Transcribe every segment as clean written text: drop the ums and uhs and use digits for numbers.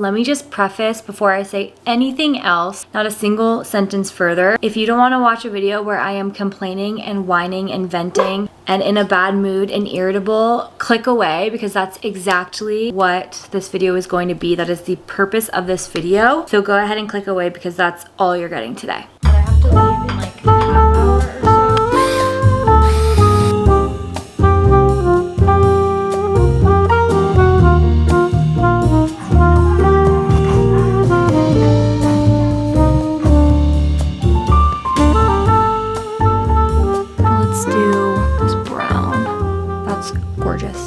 Let me just preface before I say anything else, not a single sentence further. If you don't want to watch a video where I am complaining and whining and venting and in a bad mood and irritable, click away, because that's exactly what this video is going to be. That is the purpose of this video. So go ahead and click away, because that's all you're getting today. But I have to leave in like a half hour or so.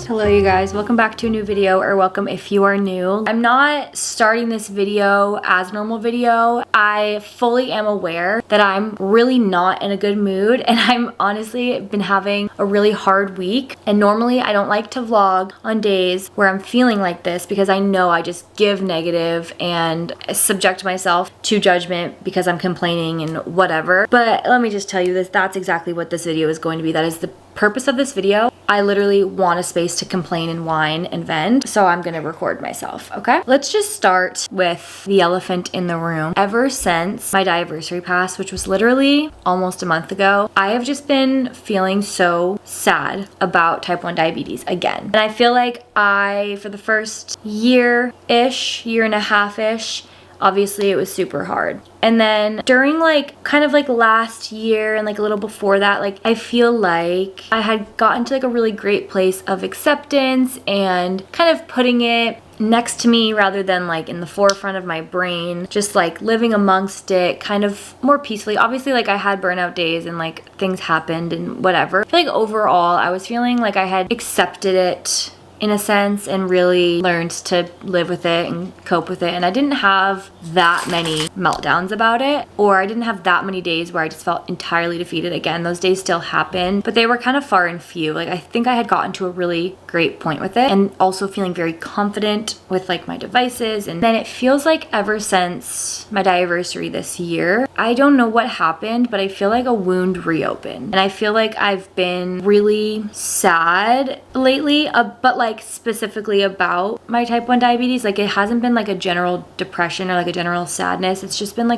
Hello you guys, welcome back to a new video, or welcome if you are new. I'm not starting this video as a normal video. I fully am aware that I'm really not in a good mood, and I'm honestly been having a really hard week. And normally I don't like to vlog on days where I'm feeling like this, because I know I just give negative and subject myself to judgment because I'm complaining and whatever. But let me just tell you this, that's exactly what this video is going to be. That is the purpose of this video. I literally want a space to complain and whine and vent, so I'm gonna record myself, okay? Let's just start with the elephant in the room. Ever since my anniversary passed, which was literally almost a month ago, I have just been feeling so sad about type 1 diabetes again. And I feel like for the first year-ish, year and a half-ish, obviously it was super hard. And then during kind of last year and a little before that, I feel like I had gotten to a really great place of acceptance and kind of putting it next to me rather than in the forefront of my brain, just living amongst it kind of more peacefully. Obviously I had burnout days and things happened and whatever. I feel like overall I was feeling like I had accepted it in a sense and really learned to live with it and cope with it. And I didn't have that many meltdowns about it, or I didn't have that many days where I just felt entirely defeated. Again, those days still happen, but they were kind of far and few. I think I had gotten to a really great point with it, and also feeling very confident with my devices. And then it feels like ever since my anniversary this year, I don't know what happened, but I feel like a wound reopened. And I feel like I've been really sad lately, but specifically about my type 1 diabetes. It hasn't been a general depression or a general sadness. It's just been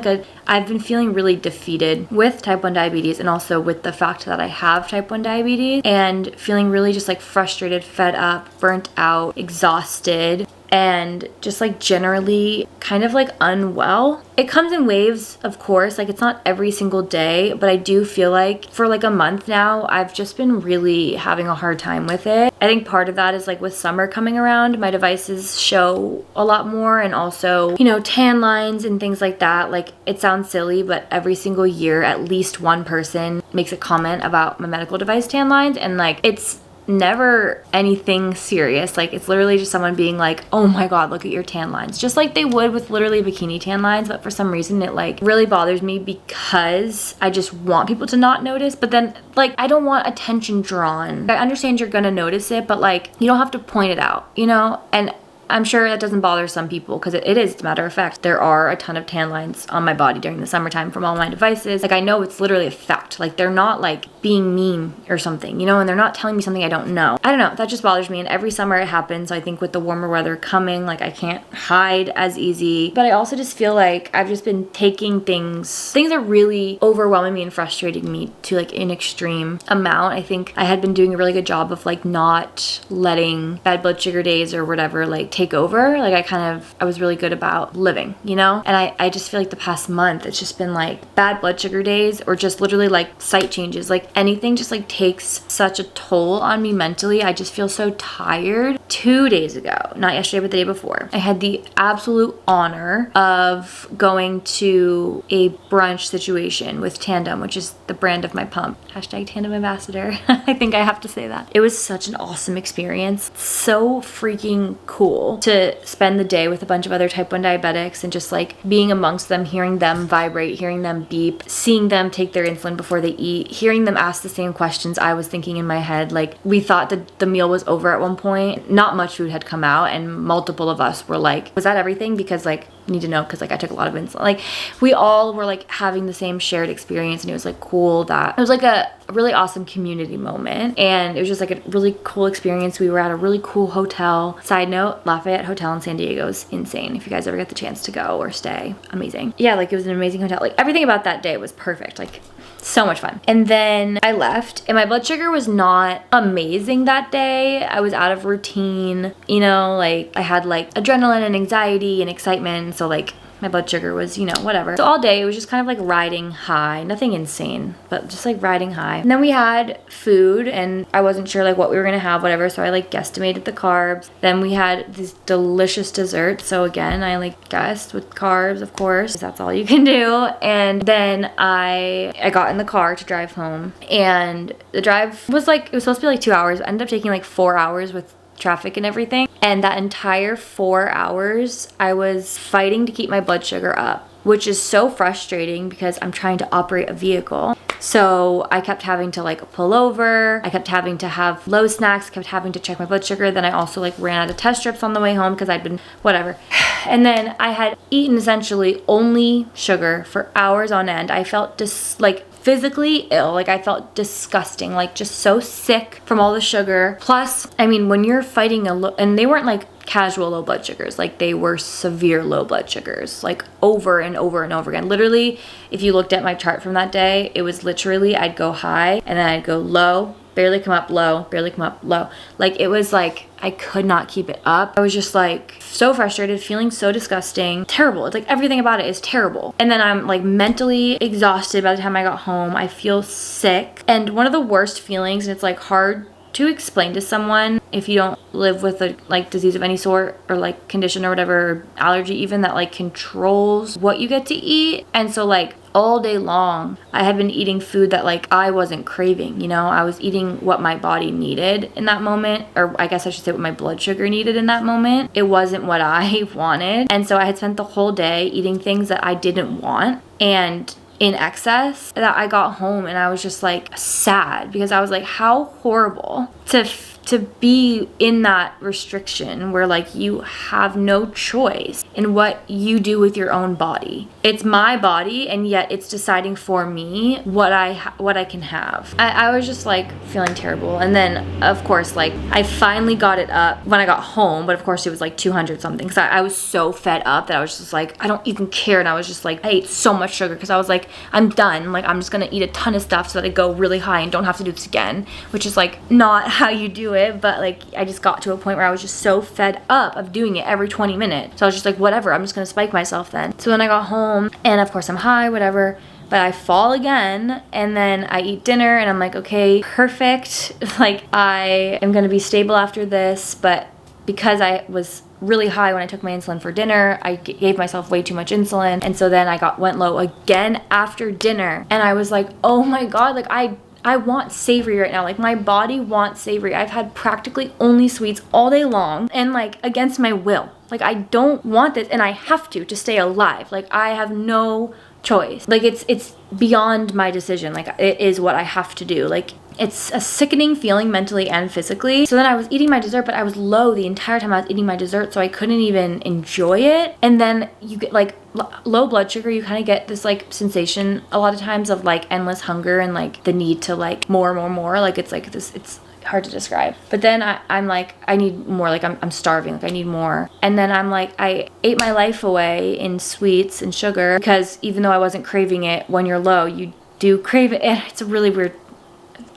I've been feeling really defeated with type 1 diabetes, and also with the fact that I have type 1 diabetes, and feeling really just frustrated, fed up, burnt out, exhausted, and just generally kind of unwell. It comes in waves, of course, it's not every single day, but I do feel for a month now I've just been really having a hard time with it. I think part of that is with summer coming around, my devices show a lot more, and also tan lines and things like that. It sounds silly, but every single year at least one person makes a comment about my medical device tan lines, and it's never anything serious. It's literally just someone being oh my god, look at your tan lines, just like they would with literally bikini tan lines. But for some reason it really bothers me, because I just want people to not notice. But then I don't want attention drawn. I understand you're gonna notice it, but you don't have to point it out, and I'm sure that doesn't bother some people, because it is, as a matter of fact, there are a ton of tan lines on my body during the summertime from all my devices. I know it's literally a fact. They're not being mean or something, and they're not telling me something I don't know. I don't know, that just bothers me, and every summer it happens. I think with the warmer weather coming, I can't hide as easy. But I also just feel I've just been taking things are really overwhelming me and frustrating me to an extreme amount. I think I had been doing a really good job of not letting bad blood sugar days or whatever take over. I was really good about living, and I just feel the past month it's just been bad blood sugar days, or just literally site changes, anything just takes such a toll on me mentally. I just feel so tired. 2 days ago, not yesterday but the day before, I had the absolute honor of going to a brunch situation with Tandem, which is the brand of my pump. Hashtag Tandem ambassador. I think I have to say that. It was such an awesome experience. So freaking cool to spend the day with a bunch of other type 1 diabetics, and just being amongst them, hearing them vibrate, hearing them beep, seeing them take their insulin before they eat, hearing them asked the same questions I was thinking in my head. Like, we thought that the meal was over at one point. Not much food had come out, and multiple of us were like, was that everything? Because like, need to know, because like I took a lot of insulin. Like, we all were like having the same shared experience, and it was like cool that it was like a really awesome community moment, and it was just like a really cool experience. We were at a really cool hotel. Side note, Lafayette Hotel in San Diego is insane. If you guys ever get the chance to go or stay, amazing. Yeah, like it was an amazing hotel. Like everything about that day was perfect. Like, so much fun. And then I left, and my blood sugar was not amazing that day. I was out of routine, you know, like I had like adrenaline and anxiety and excitement, so like my blood sugar was, you know, whatever. So all day it was just kind of like riding high, nothing insane, but just like riding high. And then we had food, and I wasn't sure like what we were gonna have, whatever, so I like guesstimated the carbs. Then we had these delicious desserts, so again I like guessed with carbs, of course, 'cause that's all you can do. And then I got in the car to drive home, and the drive was like, it was supposed to be like 2 hours. It ended up taking like 4 hours with traffic and everything, and that entire 4 hours I was fighting to keep my blood sugar up, which is so frustrating because I'm trying to operate a vehicle. So I kept having to like pull over, I kept having to have low snacks, kept having to check my blood sugar. Then I also like ran out of test strips on the way home because I'd been whatever. And then I had eaten essentially only sugar for hours on end. I felt just like physically ill. Like I felt disgusting, like just so sick from all the sugar. Plus, I mean, when you're fighting and they weren't like casual low blood sugars, like they were severe low blood sugars, like over and over and over again. Literally, if you looked at my chart from that day, it was literally, I'd go high and then I'd go low, barely come up, low, barely come up, low. Like it was like, I could not keep it up. I was just like so frustrated, feeling so disgusting, terrible. It's like everything about it is terrible. And then I'm like mentally exhausted by the time I got home. I feel sick. And one of the worst feelings, and it's like hard to explain to someone if you don't live with a like disease of any sort or like condition or whatever, or allergy even, that like controls what you get to eat. And so like all day long I had been eating food that like I wasn't craving, you know. I was eating what my body needed in that moment, or I guess I should say what my blood sugar needed in that moment. It wasn't what I wanted. And so I had spent the whole day eating things that I didn't want and in excess, that I got home and I was just like sad, because I was like, how horrible to be in that restriction where like you have no choice in what you do with your own body. It's my body, and yet it's deciding for me what I can have. I was just like feeling terrible. And then of course like I finally got it up when I got home, but of course it was like 200 something, because I was so fed up that I was just like, I don't even care. And I was just like, I ate so much sugar because I was like, I'm done. Like I'm just gonna eat a ton of stuff so that I go really high and don't have to do this again, which is like not how you do it. But like I just got to a point where I was just so fed up of doing it every 20 minutes. So I was just like, whatever, I'm just gonna spike myself then. So then I got home and of course I'm high, whatever, but I fall again, and then I eat dinner and I'm like, okay, perfect. Like I am gonna be stable after this. But because I was really high when I took my insulin for dinner, I gave myself way too much insulin, and so then I went low again after dinner. And I was like, oh my god, like I want savory right now. Like my body wants savory. I've had practically only sweets all day long, and like against my will. Like I don't want this, and I have to stay alive. Like I have no choice. Like it's beyond my decision. Like it is what I have to do. Like it's a sickening feeling mentally and physically. So then I was eating my dessert, but I was low the entire time I was eating my dessert, so I couldn't even enjoy it. And then you get like low blood sugar, you kind of get this like sensation a lot of times of like endless hunger and like the need to like more. Like it's like this, it's hard to describe. But then I'm like, I need more. Like I'm starving. Like I need more. And then I'm like, I ate my life away in sweets and sugar, because even though I wasn't craving it, when you're low, you do crave it. And it's a really weird,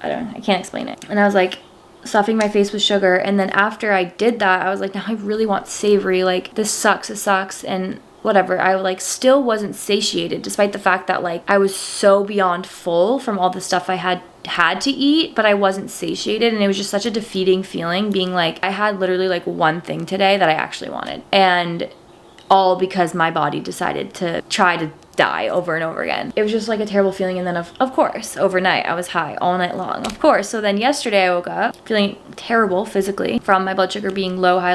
I can't explain it. And I was like stuffing my face with sugar. And then after I did that, I was like, now I really want savory. Like this sucks. It sucks. And whatever, I like still wasn't satiated, despite the fact that like I was so beyond full from all the stuff I had to eat, but I wasn't satiated. And it was just such a defeating feeling, being like, I had literally like one thing today that I actually wanted, and all because my body decided to try to die over and over again. It was just like a terrible feeling. And then of course overnight I was high all night long, of course. So then yesterday I woke up feeling terrible physically from my blood sugar being low, high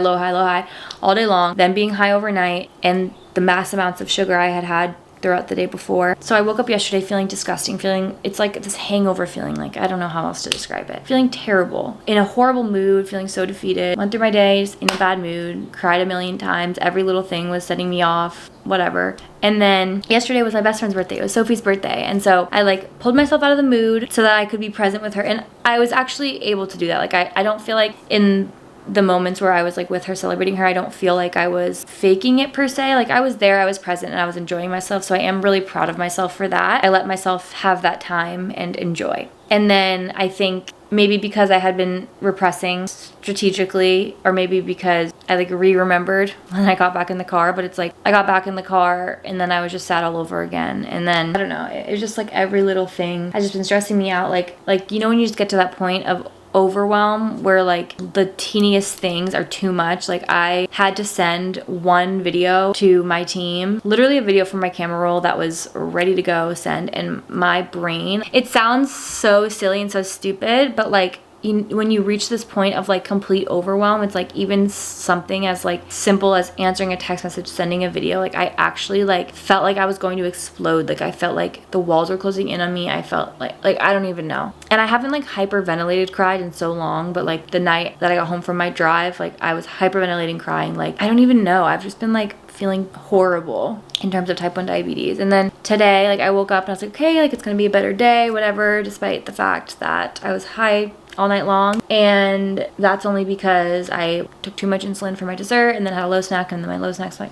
all day long, then being high overnight, and the mass amounts of sugar I had throughout the day before. So I woke up yesterday feeling disgusting, it's like this hangover feeling, like I don't know how else to describe it. Feeling terrible, in a horrible mood, feeling so defeated. Went through my days in a bad mood, cried a million times. Every little thing was setting me off, whatever. And then yesterday was my best friend's birthday. It was Sophie's birthday. And so I like pulled myself out of the mood so that I could be present with her. And I was actually able to do that. Like I don't feel like in the moments where I was like with her celebrating her, I don't feel like I was faking it per se. Like I was there, I was present, and I was enjoying myself. So I am really proud of myself for that. I let myself have that time and enjoy. And then I think maybe because I had been repressing strategically, or maybe because I like remembered when I got back in the car, but it's like I got back in the car and then I was just sad all over again. And then I don't know, it was just like every little thing has just been stressing me out. Like you know when you just get to that point of overwhelm where like the teeniest things are too much. Like I had to send one video to my team, literally a video from my camera roll that was ready to go send, and my brain, it sounds so silly and so stupid, but like when you reach this point of like complete overwhelm, it's like even something as like simple as answering a text message, sending a video, like I actually like felt like I was going to explode. Like I felt like the walls were closing in on me. I felt like I don't even know. And I haven't like hyperventilated cried in so long, but like the night that I got home from my drive, like I was hyperventilating crying. Like I don't even know. I've just been like feeling horrible in terms of type 1 diabetes. And then today, like I woke up and I was like, okay, like it's gonna be a better day, whatever, despite the fact that I was high all night long. And that's only because I took too much insulin for my dessert and then had a low snack, and then my low snack's like,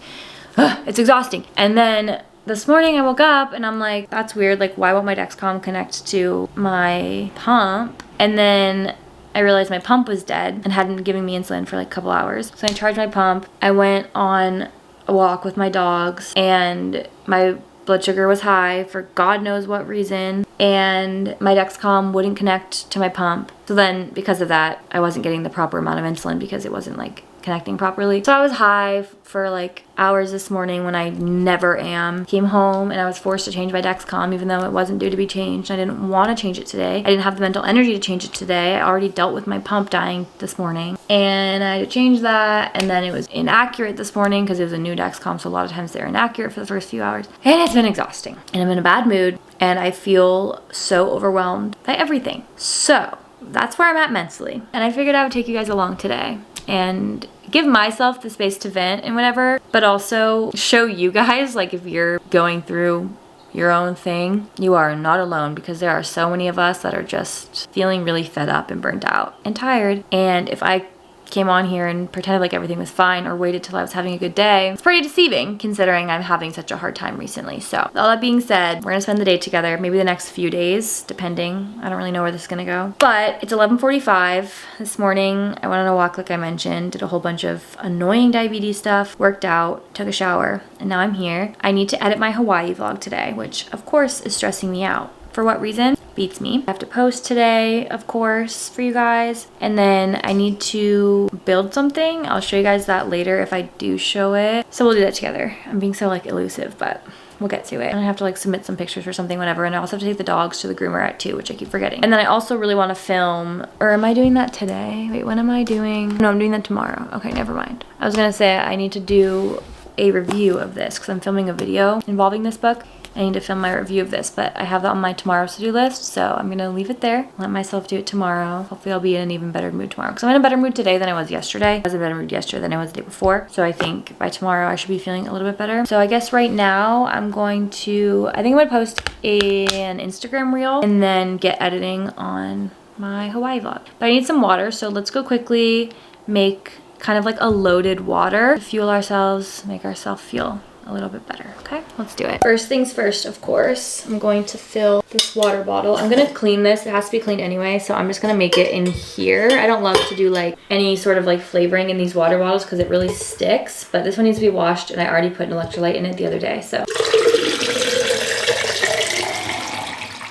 it's exhausting. And then this morning I woke up and I'm like, that's weird. Like why won't my Dexcom connect to my pump? And then I realized my pump was dead and hadn't been giving me insulin for like a couple hours. So I charged my pump. I went on a walk with my dogs and my blood sugar was high for God knows what reason, and my Dexcom wouldn't connect to my pump. So then because of that, I wasn't getting the proper amount of insulin because it wasn't like connecting properly. So I was high for like hours this morning when I never am. Came home and I was forced to change my Dexcom even though it wasn't due to be changed. I didn't want to change it today. I didn't have the mental energy to change it today. I already dealt with my pump dying this morning and I had to change that, and then it was inaccurate this morning because it was a new Dexcom, so a lot of times they're inaccurate for the first few hours. And it's been exhausting and I'm in a bad mood and I feel so overwhelmed by everything. So that's where I'm at mentally, and I figured I would take you guys along today and give myself the space to vent and whatever, but also show you guys, like, if you're going through your own thing, you are not alone, because there are so many of us that are just feeling really fed up and burnt out and tired. And if I came on here and pretended like everything was fine or waited till I was having a good day, it's pretty deceiving considering I'm having such a hard time recently. So all that being said, we're gonna spend the day together, maybe the next few days, depending. I don't really know where this is gonna go. But it's 11:45 this morning. I went on a walk like I mentioned, did a whole bunch of annoying diabetes stuff, worked out, took a shower, and now I'm here. I need to edit my Hawaii vlog today, which of course is stressing me out. For what reason? Beats me. I have to post today, of course, for you guys. And then I need to build something. I'll show you guys that later if I do show it. So we'll do that together. I'm being so like elusive, but we'll get to it. And I have to like submit some pictures or something, whatever. And I also have to take the dogs to the groomer at 2, which I keep forgetting. And then I also really want to film, or am I doing that today? Wait, when am I doing? No, I'm doing that tomorrow. Okay, never mind. I was gonna say I need to do a review of this because I'm filming a video involving this book. I need to film my review of this, but I have that on my tomorrow's to-do list, so I'm gonna leave it there. Let myself do it tomorrow. Hopefully I'll be in an even better mood tomorrow, because I'm in a better mood today than I was yesterday. I was in a better mood yesterday than I was the day before, so I think by tomorrow I should be feeling a little bit better. So I guess right now I think I'm gonna post an Instagram reel and then get editing on my Hawaii vlog. But I need some water, so let's go quickly make kind of like a loaded water to fuel ourselves, make ourselves feel a little bit better. Okay, let's do it. First things first, of course, I'm going to fill this water bottle. I'm gonna clean this. It has to be cleaned anyway, so I'm just gonna make it in here. I don't love to do like any sort of like flavoring in these water bottles because it really sticks, but this one needs to be washed, and I already put an electrolyte in it the other day, so.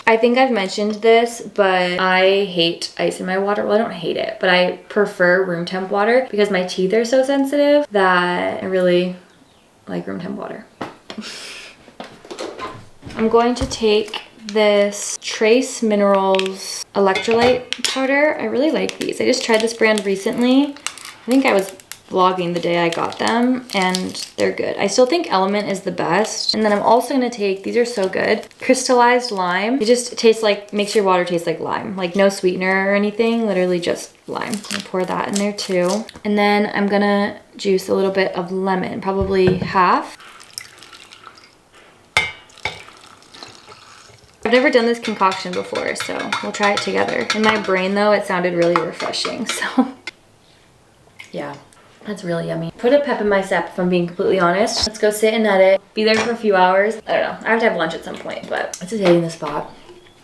I think I've mentioned this, but I hate ice in my water. Well, I don't hate it, but I prefer room temp water because my teeth are so sensitive that I really like room temp water. I'm going to take this Trace Minerals electrolyte powder. I really like these. I just tried this brand recently. I think I was vlogging the day I got them, and they're good. I still think Element is the best. And then I'm also gonna take, these are so good, crystallized lime. It just tastes like, makes your water taste like lime. Like no sweetener or anything, literally just lime. I'm gonna pour that in there too. And then I'm gonna juice a little bit of lemon, probably half. I've never done this concoction before, so we'll try it together. In my brain though, it sounded really refreshing, so yeah. That's really yummy. Put a pep in my step if I'm being completely honest. Let's go sit and edit. Be there for a few hours. I don't know. I have to have lunch at some point, but it's just hitting the spot.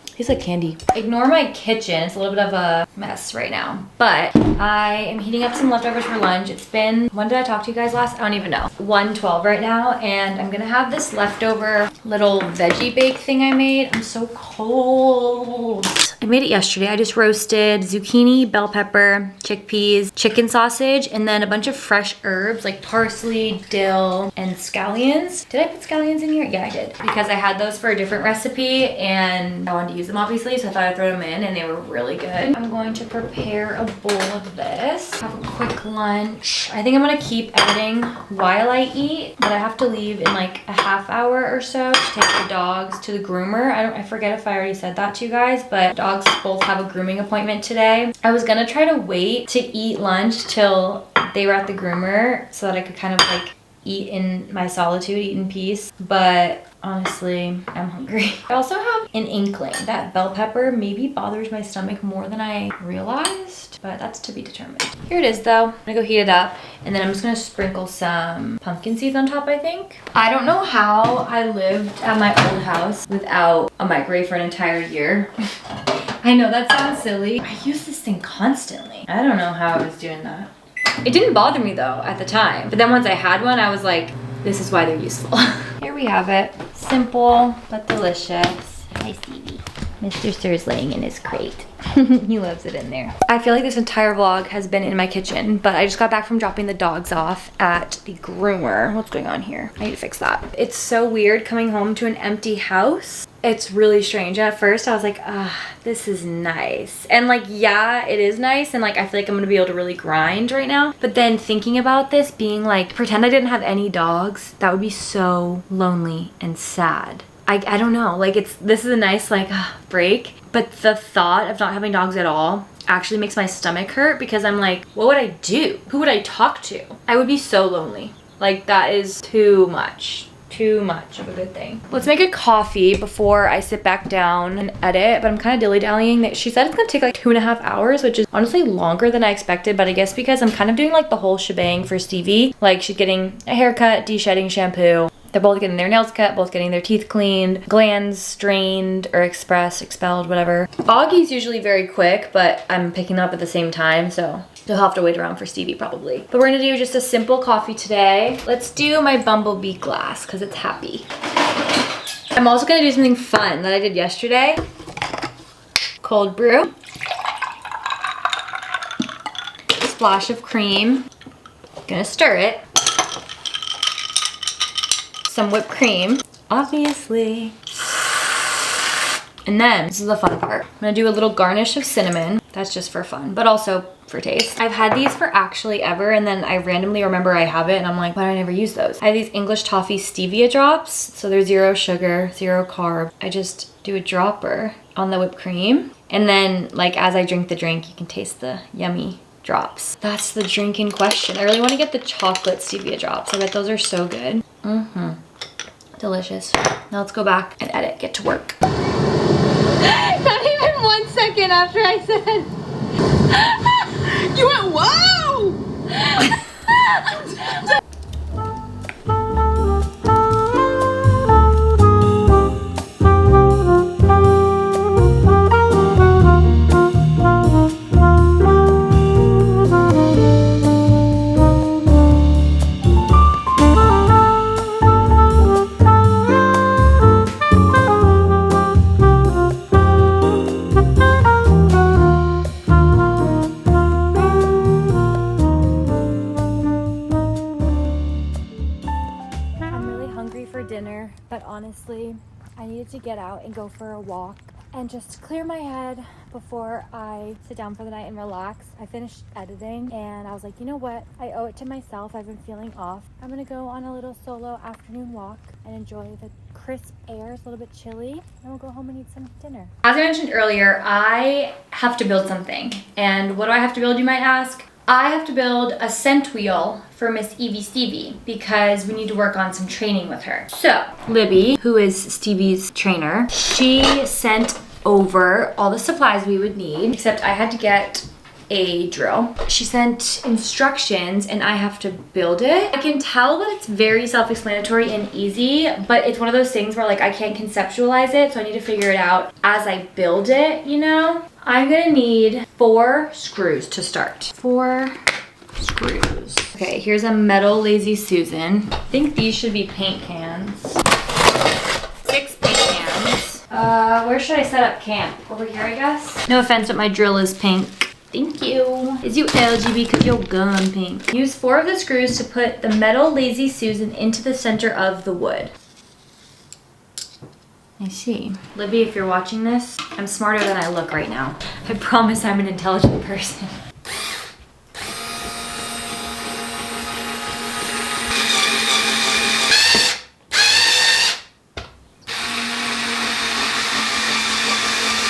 Tastes like candy. Ignore my kitchen. It's a little bit of a mess right now. But I am heating up some leftovers for lunch. It's been, when did I talk to you guys last? I don't even know. 1:12 right now. And I'm gonna have this leftover little veggie bake thing I made. I'm so cold. I made it yesterday. I just roasted zucchini, bell pepper, chickpeas, chicken sausage, and then a bunch of fresh herbs like parsley, dill, and scallions. Did I put scallions in here? Yeah, I did. Because I had those for a different recipe and I wanted to use them obviously, so I thought I'd throw them in and they were really good. I'm going to prepare a bowl of this. Have a quick lunch. I think I'm gonna keep editing while I eat, but I have to leave in like a half hour or so to take the dogs to the groomer. I forget if I already said that to you guys, but dogs both have a grooming appointment today. I was gonna try to wait to eat lunch till they were at the groomer so that I could kind of like eat in my solitude, eat in peace, but honestly, I'm hungry. I also have an inkling that bell pepper maybe bothers my stomach more than I realized, but that's to be determined. Here it is though. I'm gonna go heat it up and then I'm just gonna sprinkle some pumpkin seeds on top, I think. I don't know how I lived at my old house without a microwave for an entire year. I know that sounds silly. I use this thing constantly. I don't know how I was doing that. It didn't bother me though at the time, but then once I had one, I was like, this is why they're useful. Here we have it. Simple, but delicious. Hi, Stevie. Mr. Sir's laying in his crate. He loves it in there. I feel like this entire vlog has been in my kitchen, but I just got back from dropping the dogs off at the groomer. What's going on here? I need to fix that. It's so weird coming home to an empty house. It's really strange. At first I was like, this is nice. And like, yeah, it is nice. And like, I feel like I'm gonna be able to really grind right now. But then thinking about this being like, pretend I didn't have any dogs. That would be so lonely and sad. I don't know, like this is a nice like break, but the thought of not having dogs at all actually makes my stomach hurt because I'm like, what would I do? Who would I talk to? I would be so lonely. Like that is too much of a good thing. Let's make a coffee before I sit back down and edit, but I'm kind of dilly-dallying. She said it's gonna take like 2.5 hours, which is honestly longer than I expected, but I guess because I'm kind of doing like the whole shebang for Stevie. Like she's getting a haircut, de-shedding shampoo. They're both getting their nails cut, both getting their teeth cleaned, glands drained or expelled, whatever. Augie's usually very quick, but I'm picking up at the same time, so they'll have to wait around for Stevie probably. But we're gonna do just a simple coffee today. Let's do my bumblebee glass because it's happy. I'm also gonna do something fun that I did yesterday. Cold brew. Splash of cream. Gonna stir it. Some whipped cream, obviously. And then, this is the fun part. I'm gonna do a little garnish of cinnamon. That's just for fun, but also for taste. I've had these for actually ever, and then I randomly remember I have it, and I'm like, why do I never use those? I have these English toffee stevia drops, so they're 0 sugar, 0 carb. I just do a dropper on the whipped cream, and then like as I drink the drink, you can taste the yummy drops. That's the drink in question. I really want to get the chocolate stevia drops. I bet those are so good. Delicious. Now let's go back and edit, get to work. Not even 1 second after I said. You went, whoa! But honestly, I needed to get out and go for a walk and just clear my head before I sit down for the night and relax. I finished editing and I was like, you know what? I owe it to myself. I've been feeling off. I'm gonna go on a little solo afternoon walk and enjoy the crisp air. It's a little bit chilly, and we'll go home and eat some dinner. As I mentioned earlier, I have to build something. And what do I have to build, you might ask? I have to build a scent wheel for Miss Evie Stevie because we need to work on some training with her. So Libby, who is Stevie's trainer, she sent over all the supplies we would need, except I had to get a drill. She sent instructions and I have to build it. I can tell that it's very self-explanatory and easy, but it's one of those things where like I can't conceptualize it, so I need to figure it out as I build it, you know? I'm gonna need 4 screws to start. 4 screws. Okay, here's a metal Lazy Susan. I think these should be paint cans. 6 paint cans. Where should I set up camp? Over here, I guess? No offense, but my drill is pink. Thank you. Is you LGB because your gun pink. Use 4 of the screws to put the metal Lazy Susan into the center of the wood. I see. Libby, if you're watching this, I'm smarter than I look right now. I promise I'm an intelligent person.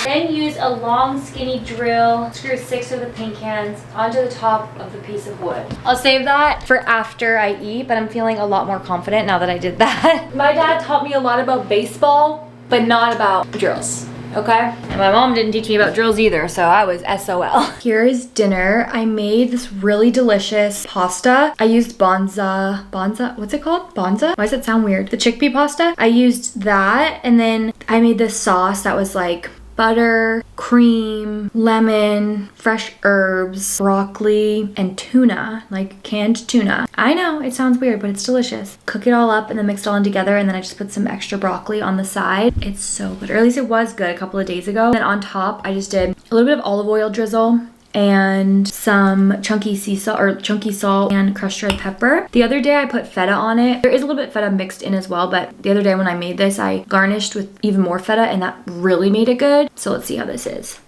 Then use a long skinny drill, screw 6 of the paint cans onto the top of the piece of wood. I'll save that for after I eat, but I'm feeling a lot more confident now that I did that. My dad taught me a lot about baseball, but not about drills, okay? And my mom didn't teach me about drills either, so I was SOL. Here is dinner. I made this really delicious pasta. I used Bonza, what's it called? Bonza? Why does it sound weird? The chickpea pasta. I used that, and then I made this sauce that was like butter, cream, lemon, fresh herbs, broccoli, and tuna, like canned tuna. I know, it sounds weird, but it's delicious. Cook it all up and then mix it all in together, and then I just put some extra broccoli on the side. It's so good, or at least it was good a couple of days ago. Then on top, I just did a little bit of olive oil drizzle and some chunky sea salt or chunky salt and crushed red pepper. The other day I put feta on it. There is a little bit feta mixed in as well, but the other day when I made this, I garnished with even more feta and that really made it good. So let's see how this is.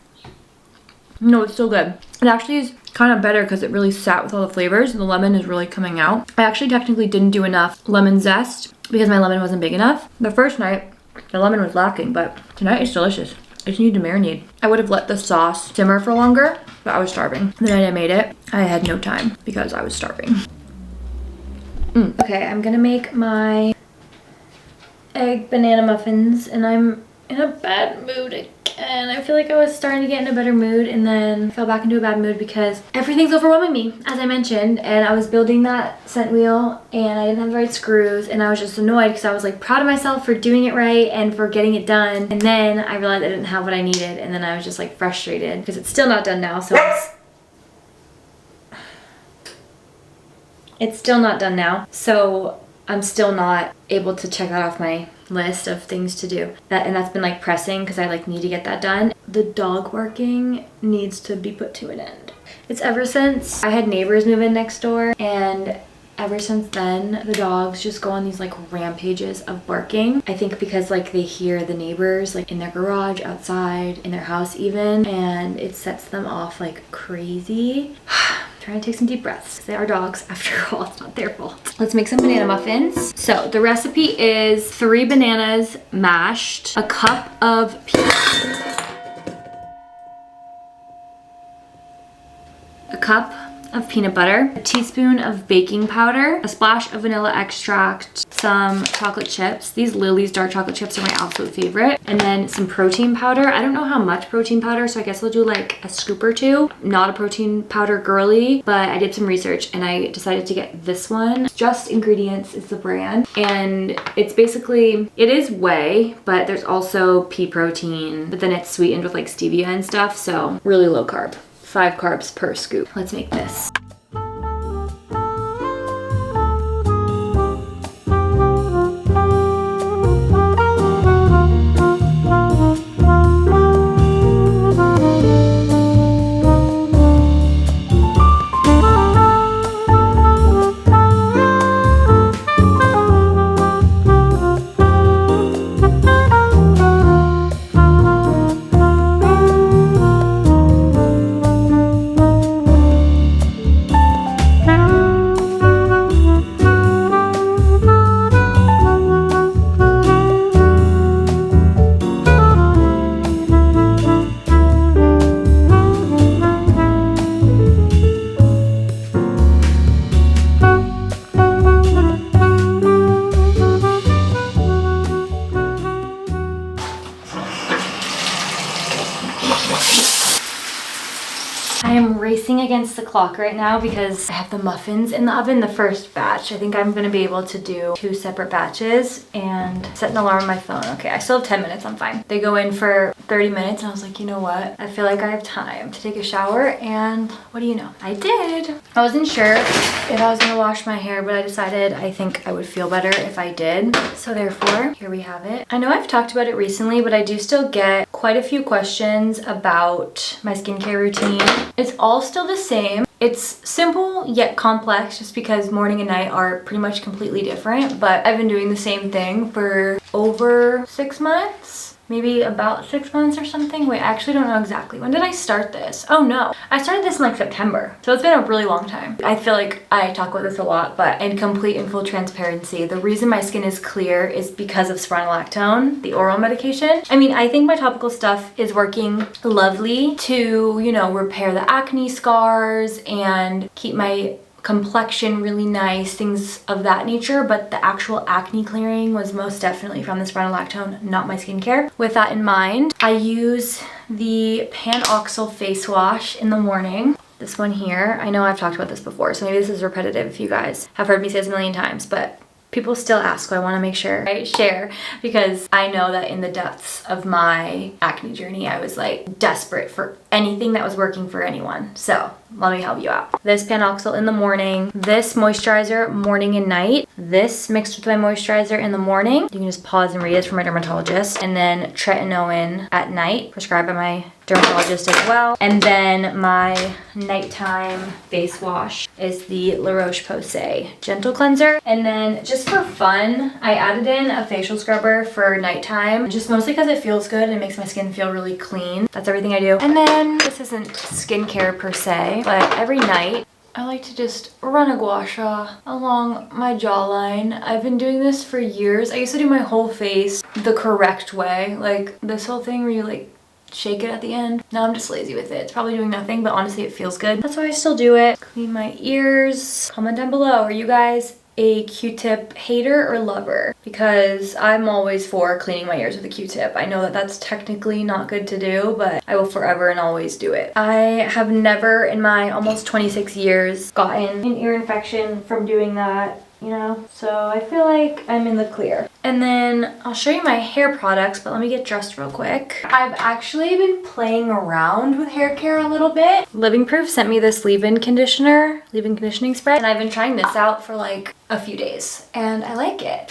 No, it's still good. It actually is kind of better because it really sat with all the flavors. The lemon is really coming out. I actually technically didn't do enough lemon zest because my lemon wasn't big enough. The first night, the lemon was lacking, but tonight it's delicious. I just need to marinate. I would have let the sauce simmer for longer, but I was starving. The night I made it, I had no time because I was starving. Okay, I'm gonna make my egg banana muffins, and I'm in a bad mood again. I feel like I was starting to get in a better mood and then fell back into a bad mood because everything's overwhelming me, as I mentioned, and I was building that scent wheel and I didn't have the right screws, and I was just annoyed because I was like proud of myself for doing it right and for getting it done, and then I realized I didn't have what I needed, and then I was just like frustrated because it's still not done now, so it's still not done now, so I'm still not able to check that off my list of things to do. And that's been like pressing because I like need to get that done. The dog barking needs to be put to an end. It's ever since I had neighbors move in next door, and ever since then the dogs just go on these like rampages of barking. I think because like they hear the neighbors like in their garage, outside, in their house even, and it sets them off like crazy. Trying to take some deep breaths. They are dogs after all, it's not their fault. Let's make some banana muffins. So the recipe is 3 bananas mashed, a cup of peanut butter, a teaspoon of baking powder, a splash of vanilla extract, some chocolate chips. These Lily's dark chocolate chips are my absolute favorite. And then some protein powder. I don't know how much protein powder, so I guess I'll do like a scoop or 2. Not a protein powder girly, but I did some research and I decided to get this one. Just Ingredients is the brand. And it's basically, it is whey, but there's also pea protein, but then it's sweetened with like stevia and stuff, so really low carb. 5 carbs per scoop. Let's make this. against the clock right now because I have the muffins in the oven, the first batch. I think I'm gonna be able to do 2 separate batches and set an alarm on my phone. Okay, I still have 10 minutes, I'm fine. They go in for 30 minutes and I was like, you know what? I feel like I have time to take a shower, and what do you know? I did. I wasn't sure if I was gonna wash my hair, but I decided I think I would feel better if I did. So therefore, here we have it. I know I've talked about it recently, but I do still get quite a few questions about my skincare routine. It's all still the same. It's simple yet complex just because morning and night are pretty much completely different, but I've been doing the same thing for over 6 months. Maybe about 6 months or something. Wait, I actually don't know exactly. When did I start this? Oh no, I started this in like September. So it's been a really long time. I feel like I talk about this a lot, but in complete and full transparency, the reason my skin is clear is because of spironolactone, the oral medication. I mean, I think my topical stuff is working lovely to, you know, repair the acne scars and keep my complexion really nice, things of that nature, but the actual acne clearing was most definitely from the spironolactone, not my skincare. With that in mind, I use the Pan-Oxyl face wash in the morning. This one here, I know I've talked about this before, so maybe this is repetitive if you guys have heard me say this a million times, but people still ask, so I want to make sure I share, because I know that in the depths of my acne journey, I was like desperate for anything that was working for anyone. So let me help you out. This Pan-Oxyl in the morning, this moisturizer morning and night, this mixed with my moisturizer in the morning. You can just pause and read it from my dermatologist. And then tretinoin at night, prescribed by my dermatologist as well. And then my nighttime face wash is the La Roche-Posay Gentle Cleanser. And then just for fun, I added in a facial scrubber for nighttime, just mostly because it feels good and it makes my skin feel really clean. That's everything I do. And then this isn't skincare per se, but every night I like to just run a gua sha along my jawline. I've been doing this for years. I used to do my whole face the correct way, like this whole thing where you like shake it at the end. Now I'm just lazy with it. It's probably doing nothing, but honestly it feels good. That's why I still do it. Clean my ears. Comment down below, are you guys a Q-tip hater or lover? Because I'm always for cleaning my ears with a Q-tip. I know that that's technically not good to do, but I will forever and always do it. I have never in my almost 26 years gotten an ear infection from doing that, you know? So I feel like I'm in the clear. And then I'll show you my hair products, but let me get dressed real quick. I've actually been playing around with hair care a little bit. Living Proof sent me this leave-in conditioner, leave-in conditioning spray, and I've been trying this out for like a few days, and I like it.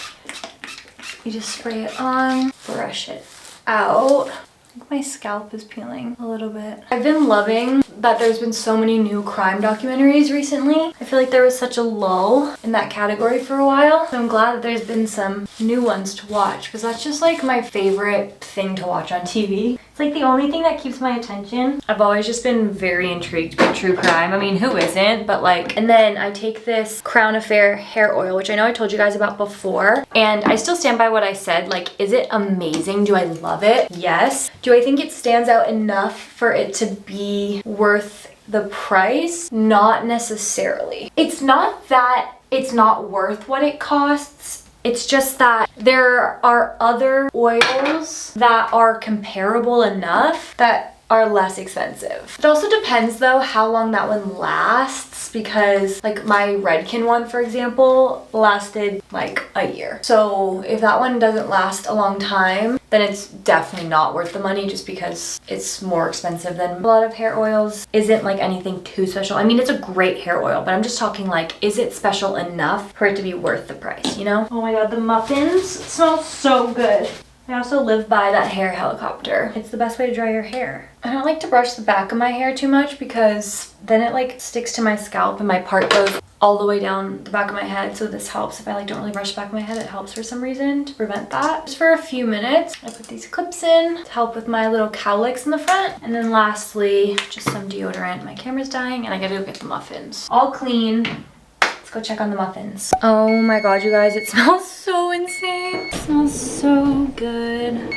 You just spray it on, brush it out. I think my scalp is peeling a little bit. I've been loving that there's been so many new crime documentaries recently. I feel like there was such a lull in that category for a while. So I'm glad that there's been some new ones to watch, because that's just like my favorite thing to watch on TV. It's like the only thing that keeps my attention. I've always just been very intrigued by true crime. I mean, who isn't? But like, and then I take this Crown Affair hair oil, which I know I told you guys about before, and I still stand by what I said. Like, is it amazing? Do I love it? Yes. Do I think it stands out enough for it to be worth the price? Not necessarily. It's not that it's not worth what it costs. It's just that there are other oils that are comparable enough that are less expensive. It also depends though how long that one lasts, because like my Redken one, for example, lasted like a year. So if that one doesn't last a long time, then it's definitely not worth the money, just because it's more expensive than a lot of hair oils. Isn't like anything too special. I mean, it's a great hair oil, but I'm just talking like, is it special enough for it to be worth the price, you know? Oh my god, the muffins smell so good. I also live by that hair helicopter. It's the best way to dry your hair. I don't like to brush the back of my hair too much, because then it like sticks to my scalp and my part goes all the way down the back of my head. So this helps. If I like don't really brush the back of my head, it helps for some reason to prevent that. Just for a few minutes, I put these clips in to help with my little cowlicks in the front. And then lastly, just some deodorant. My camera's dying and I gotta go get the muffins. All clean. Let's go check on the muffins. Oh my god, you guys, it smells so insane. It smells so good.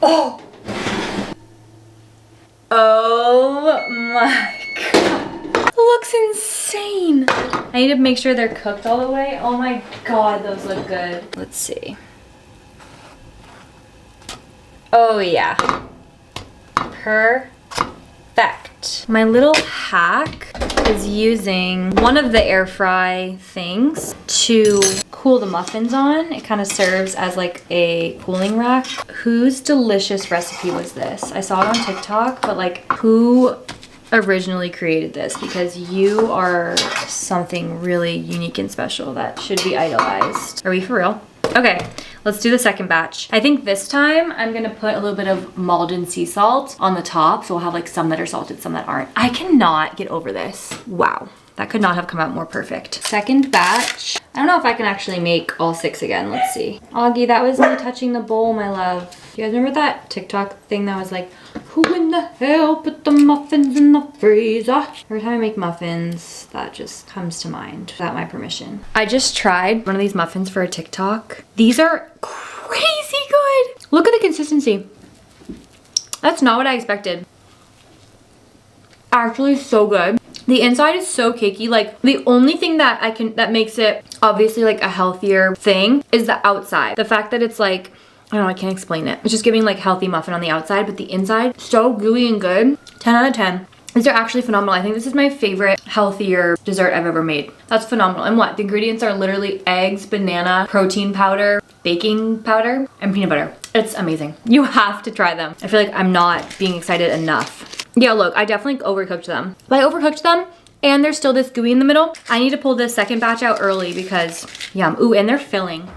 Oh! Oh my god. It looks insane. I need to make sure they're cooked all the way. Oh my god, those look good. Let's see. Oh yeah. Perfect. that. My little hack is using one of the air fry things to cool the muffins on. It kind of serves as like a cooling rack. Whose delicious recipe was this? I saw it on TikTok, but like who originally created this? Because you are something really unique and special that should be idolized. Are we for real? Okay, let's do the second batch. I think this time I'm gonna put a little bit of Malden sea salt on the top. So we'll have like some that are salted, some that aren't. I cannot get over this. Wow, that could not have come out more perfect. Second batch. I don't know if I can actually make all 6 again. Let's see. Augie, that was me touching the bowl, my love. You guys remember that TikTok thing that was like, who in the hell put the muffins in the freezer? Every time I make muffins, that just comes to mind without my permission. I just tried one of these muffins for a TikTok. These are crazy good. Look at the consistency. That's not what I expected. Actually so good. The inside is so cakey. Like the only thing that makes it obviously like a healthier thing is the outside. The fact that it's like, I don't know, I can't explain it. It's just giving like healthy muffin on the outside, but the inside, so gooey and good. 10 out of 10. These are actually phenomenal. I think this is my favorite healthier dessert I've ever made. That's phenomenal. And what? The ingredients are literally eggs, banana, protein powder, baking powder, and peanut butter. It's amazing. You have to try them. I feel like I'm not being excited enough. Yeah, look, I definitely overcooked them. But I overcooked them and there's still this gooey in the middle. I need to pull this second batch out early because yum. Ooh, and they're filling.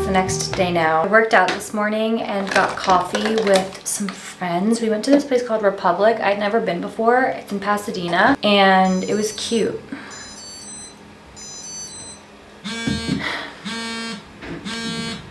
Next day now. I worked out this morning and got coffee with some friends. We went to this place called Republic. I'd never been before. It's in Pasadena and it was cute.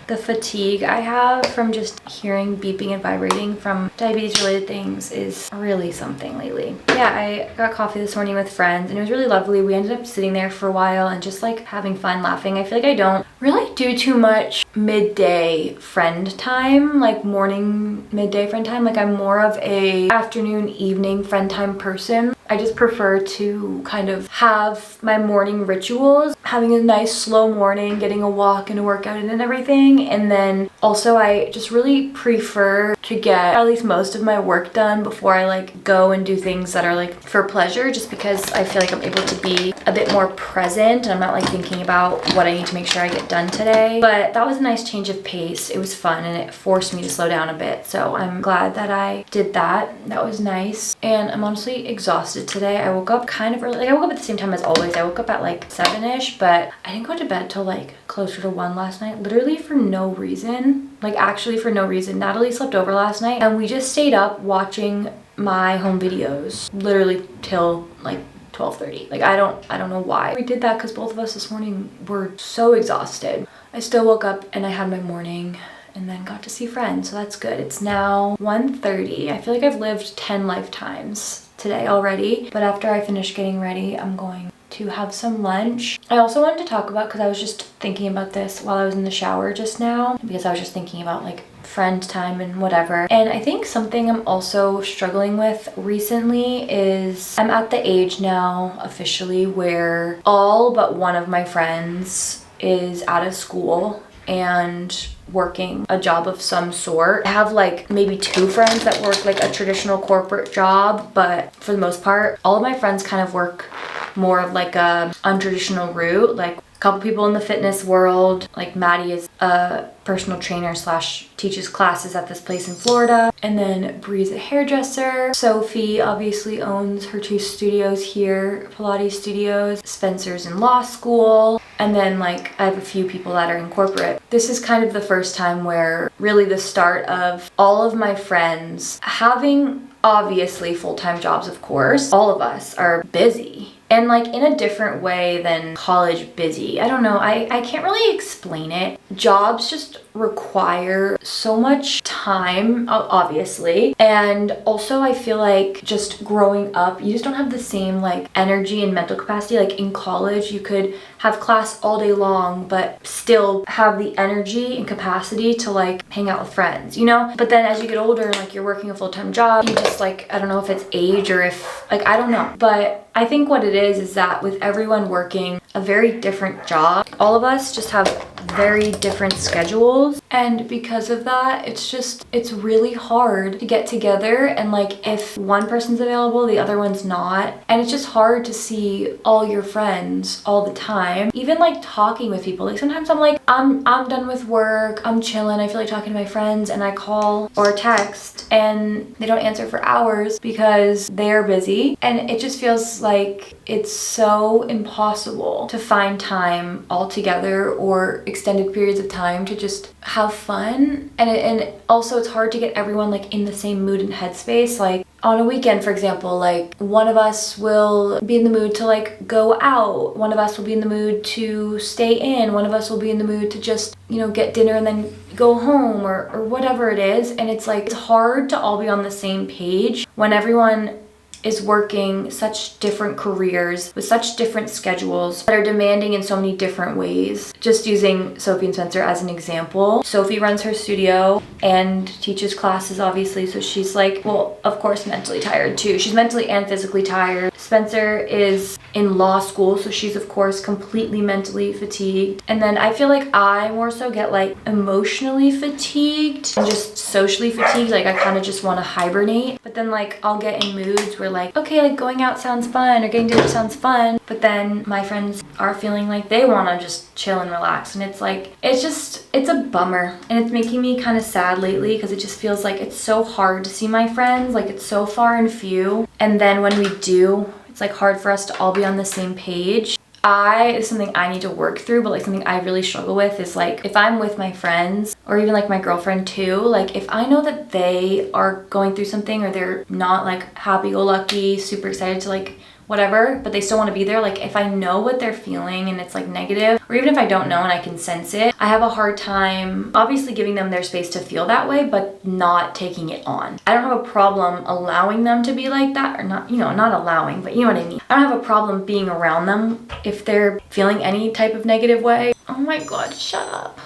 The fatigue I have from just hearing beeping and vibrating from diabetes related things is really something lately. Yeah, I got coffee this morning with friends and it was really lovely. We ended up sitting there for a while and just like having fun laughing. I feel like I don't really do too much midday friend time, like morning midday friend time. Like I'm more of a afternoon evening friend time person. I just prefer to kind of have my morning rituals, having a nice slow morning, getting a walk and a workout in and everything. And then also I just really prefer to get at least most of my work done before I like go and do things that are like for pleasure, just because I feel like I'm able to be a bit more present and I'm not like thinking about what I need to make sure I get done today. But that was a nice change of pace. It was fun and it forced me to slow down a bit. So I'm glad that I did that. That was nice. And I'm honestly exhausted today. I woke up kind of early. Like I woke up at the same time as always. I woke up at like 7ish, but I didn't go to bed till like closer to 1 last night, literally for no reason. Like actually for no reason. Natalie slept over last night and we just stayed up watching my home videos literally till like 12:30. Like I don't know why we did that, because both of us this morning were so exhausted. I still woke up and I had my morning and then got to see friends, so that's good. It's now 1:30. I feel like I've lived 10 lifetimes today already, but after I finish getting ready, I'm going to have some lunch. I also wanted to talk about, because I was just thinking about this while I was in the shower just now, because I was just thinking about like friend time and whatever. And I think something I'm also struggling with recently is I'm at the age now officially where all but one of my friends is out of school and working a job of some sort. I have like maybe 2 friends that work like a traditional corporate job, but for the most part, all of my friends kind of work more of like a untraditional route. Like a couple people in the fitness world, like Maddie is a personal trainer slash teaches classes at this place in Florida. And then Bree's a hairdresser. Sophie obviously owns her 2 studios here, Pilates studios. Spencer's in law school. And then like I have a few people that are in corporate. This is kind of the first time where really the start of all of my friends having obviously full-time jobs, of course. All of us are busy. And like in a different way than college busy. I don't know, I can't really explain it. Jobs just require so much time, obviously. And also I feel like just growing up, you just don't have the same like energy and mental capacity. Like in college, you could have class all day long, but still have the energy and capacity to like hang out with friends, you know? But then as you get older and like you're working a full-time job, you just like, I don't know if it's age or if like, I don't know. But I think what it is that with everyone working a very different job, all of us just have very different schedules. And because of that, it's really hard to get together. And like if one person's available, the other one's not. And it's just hard to see all your friends all the time. Even like talking with people. Like sometimes I'm like, I'm done with work, I'm chilling, I feel like talking to my friends, and I call or text and they don't answer for hours because they're busy. And it just feels like it's so impossible to find time all together or extended periods of time to just have fun. And also it's hard to get everyone like in the same mood and headspace. Like on a weekend, for example, like one of us will be in the mood to like go out, one of us will be in the mood to stay in, one of us will be in the mood to just, you know, get dinner and then go home or whatever it is. And it's like, it's hard to all be on the same page when everyone is working such different careers with such different schedules that are demanding in so many different ways. Just using Sophie and Spencer as an example. Sophie runs her studio and teaches classes, obviously, so she's like, well, of course, mentally tired too. She's mentally and physically tired. Spencer is in law school, so she's of course completely mentally fatigued. And then I feel like I more so get like emotionally fatigued and just socially fatigued. Like I kind of just want to hibernate. But then like I'll get in moods where like, okay, like going out sounds fun or getting dinner sounds fun, but then my friends are feeling like they want to just chill and relax. And it's like, it's a bummer. And it's making me kind of sad lately because it just feels like it's so hard to see my friends. Like it's so far and few. And then when we do, it's like hard for us to all be on the same page. It's something I need to work through, but like something I really struggle with is like if I'm with my friends or even like my girlfriend too, like if I know that they are going through something or they're not like happy-go-lucky, super excited to like whatever, but they still want to be there, like if I know what they're feeling and it's like negative, or even if I don't know and I can sense it, I have a hard time obviously giving them their space to feel that way, but not taking it on. I don't have a problem allowing them to be like that, or not, you know, not allowing, but you know what I mean. I don't have a problem being around them if they're feeling any type of negative way. Oh my God, shut up.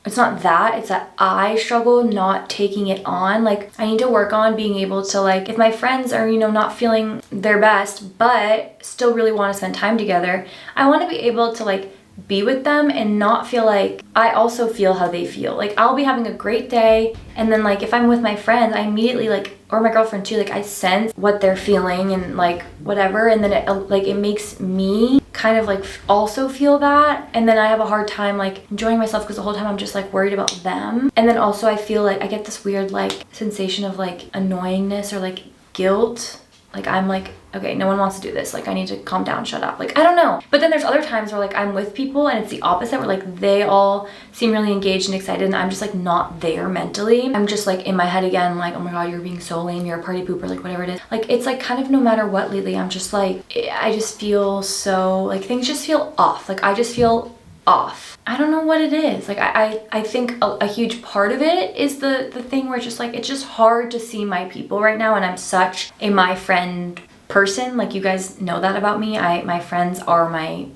It's not that, it's that I struggle not taking it on. Like I need to work on being able to like, if my friends are, you know, not feeling their best, but still really want to spend time together, I want to be able to like be with them and not feel like I also feel how they feel. Like I'll be having a great day, and then like if I'm with my friends, I immediately like, or my girlfriend too, like I sense what they're feeling and like whatever, and then it makes me kind of like also feel that, and then I have a hard time like enjoying myself because the whole time I'm just like worried about them. And then also I feel like I get this weird like sensation of like annoyingness or like guilt. Like I'm like, okay, no one wants to do this. Like I need to calm down, shut up. Like I don't know. But then there's other times where like I'm with people and it's the opposite, where like they all seem really engaged and excited and I'm just like not there mentally. I'm just like in my head again, like, oh my God, you're being so lame, you're a party pooper, like whatever it is. Like it's like kind of no matter what lately, I'm just like, I just feel so like things just feel off. Like I just feel off. I don't know what it is. Like I think a huge part of it is the thing where just like it's just hard to see my people right now, and I'm such a my friend person. Like you guys know that about me. My friends are my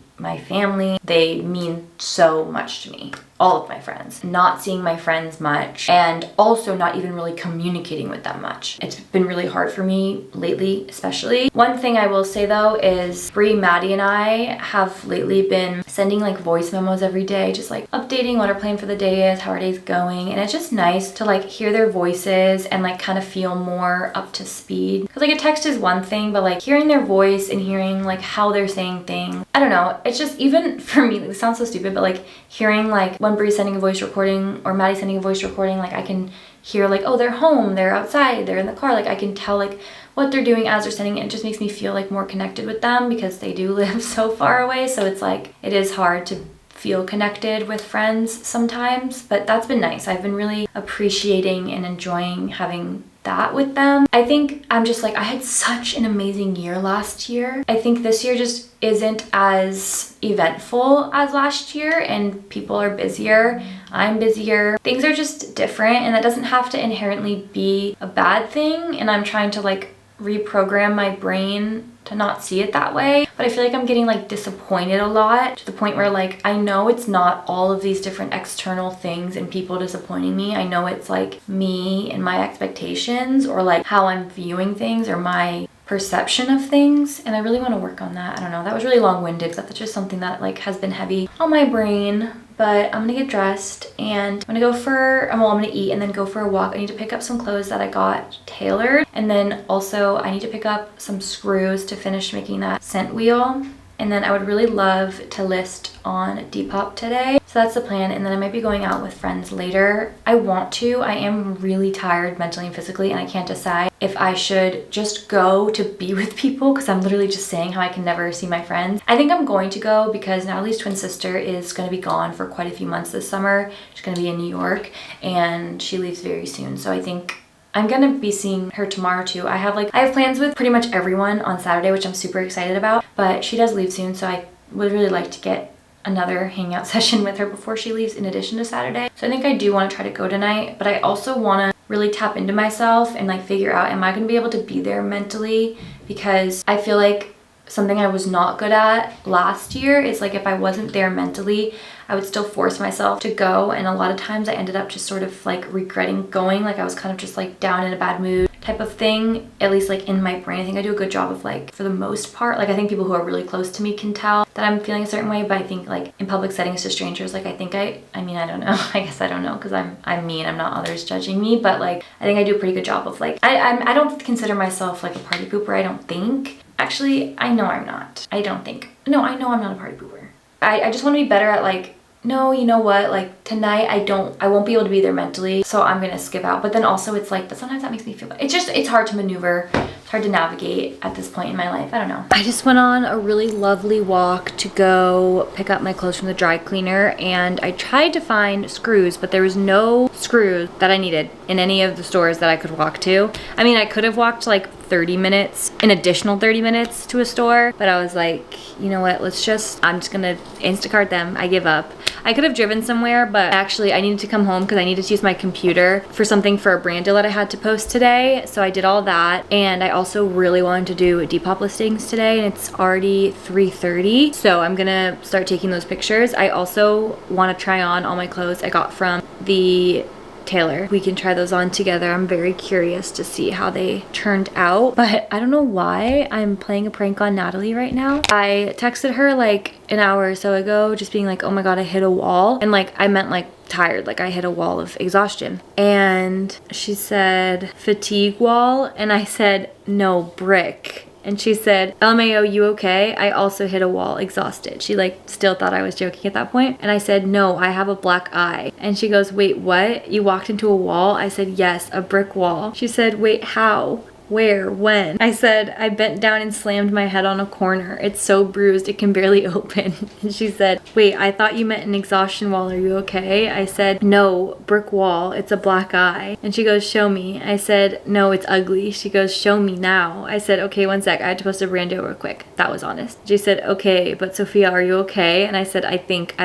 family. They mean so much to me. All of my friends. Not seeing my friends much, and also not even really communicating with them much. It's been really hard for me lately, especially. One thing I will say though is Bree, Maddie, and I have lately been sending like voice memos every day, just like updating what our plan for the day is, how our day's going, and it's just nice to like hear their voices and like kind of feel more up to speed. Because like a text is one thing, but like hearing their voice and hearing like how they're saying things, I don't know, it's just, even for me, it sounds so stupid, but like hearing like when Bree's sending a voice recording or Maddie's sending a voice recording, like I can hear like, oh, they're home, they're outside, they're in the car, like I can tell like what they're doing as they're sending it. It just makes me feel like more connected with them because they do live so far away. So it's like, it is hard to feel connected with friends sometimes, but that's been nice. I've been really appreciating and enjoying having that with them. I think I'm just like, I had such an amazing year last year. I think this year just isn't as eventful as last year, and people are busier. I'm busier. Things are just different, and that doesn't have to inherently be a bad thing. And I'm trying to like reprogram my brain to not see it that way. But I feel like I'm getting like disappointed a lot, to the point where like I know it's not all of these different external things and people disappointing me. I know it's like me and my expectations, or like how I'm viewing things, or my perception of things, and I really want to work on that. I don't know, that was really long-winded, but that's just something that like has been heavy on my brain. But I'm gonna get dressed and I'm gonna go for, well, I'm gonna eat and then go for a walk. I need to pick up some clothes that I got tailored, and then also I need to pick up some screws to finish making that scent wheel. And then I would really love to list on Depop today. So that's the plan. And then I might be going out with friends later. I want to. I am really tired mentally and physically, and I can't decide if I should just go to be with people, because I'm literally just saying how I can never see my friends. I think I'm going to go because Natalie's twin sister is going to be gone for quite a few months this summer. She's going to be in New York, and she leaves very soon. So I think I'm gonna be seeing her tomorrow too. I have plans with pretty much everyone on Saturday, which I'm super excited about, but she does leave soon, so I would really like to get another hangout session with her before she leaves in addition to Saturday. So I think I do want to try to go tonight, but I also want to really tap into myself and like figure out, am I going to be able to be there mentally? Because I feel like something I was not good at last year is like, if I wasn't there mentally, I would still force myself to go, and a lot of times I ended up just sort of like regretting going. Like I was kind of just like down in a bad mood type of thing, at least like in my brain. I think I do a good job of like, for the most part, like I think people who are really close to me can tell that I'm feeling a certain way, but I think like in public settings to strangers, like I think I mean, I don't know, I guess I don't know, because I'm me and I'm not others judging me, but like I think I do a pretty good job of like, I don't consider myself like a party pooper, I don't think. Actually, I know I'm not. I don't think. No, I know I'm not a party pooper. I just want to be better at like, no, you know what, like tonight I won't be able to be there mentally, so I'm gonna skip out. But then also it's like, but sometimes that makes me feel bad. It's hard to maneuver, it's hard to navigate at this point in my life. I don't know. I just went on a really lovely walk to go pick up my clothes from the dry cleaner, and I tried to find screws, but there was no screws that I needed in any of the stores that I could walk to. I mean, I could have walked like 30 minutes, an additional 30 minutes to a store, but I was like, you know what, I'm just gonna Instacart them. I give up. I could have driven somewhere, but actually I needed to come home because I needed to use my computer for something for a brand deal that I had to post today. So I did all that, and I also really wanted to do Depop listings today, and it's already 3:30. So I'm gonna start taking those pictures. I also want to try on all my clothes I got from the tailor. We can try those on together. I'm very curious to see how they turned out, but I don't know why I'm playing a prank on Natalie right now. I texted her like an hour or so ago just being like, oh my god, I hit a wall, and like I meant like tired, like I hit a wall of exhaustion. And she said fatigue wall, and I said no, brick. And she said, LMAO, you okay? I also hit a wall, exhausted. She like still thought I was joking at that point. And I said, no, I have a black eye. And she goes, wait, what? You walked into a wall? I said, yes, a brick wall. She said, wait, how? Where? When? I said, I bent down and slammed my head on a corner. It's so bruised, it can barely open. And she said, wait, I thought you meant an exhaustion wall. Are you okay? I said, no, brick wall. It's a black eye. And she goes, show me. I said, no, it's ugly. She goes, show me now. I said, okay, one sec. I had to post a brand deal real quick. That was honest. She said, okay, but Sophia, are you okay? And I said, I